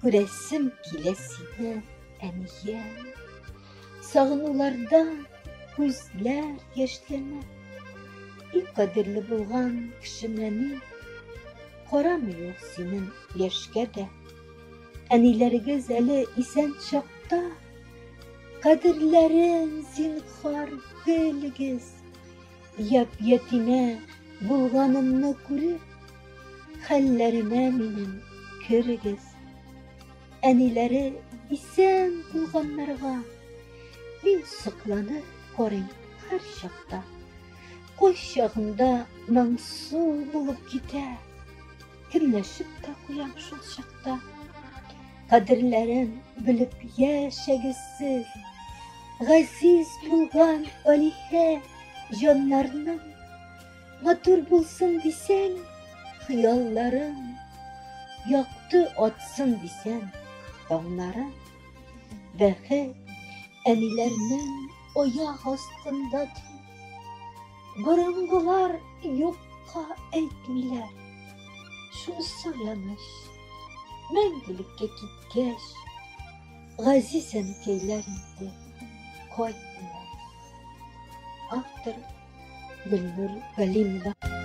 күрәсем килә сине, әнием. Сағыныулардан күзләр яшьләнә. И кадерле булган кешемә мин, карамый ул синең яшькә дә. Әниләрегез әле исән чакта, кадерләрен зинһар белегез. Ятимә булганымны күреп, хәлләремә минем керегез. Әниләре исән булганнарга мин сокланып карыйм һәр чакта. Кай чагында моңсу булып китә, көнләшеп тә куям шул чакта. Кадерләрен белеп яшәгез сез, газиз булган Алиһә җаннарның. Матур булсын дисәң, хыялларың, якты атсын дисәң, таңнарың. Бәхет әниләрнең аяк астында ди. Борынгылар юкка әйтмиләр. Шунысы яныш, мәңгелеккә киткәч, газиз әнкәйләр инде кайтмыйлар. Автор Гөлнур Галимова.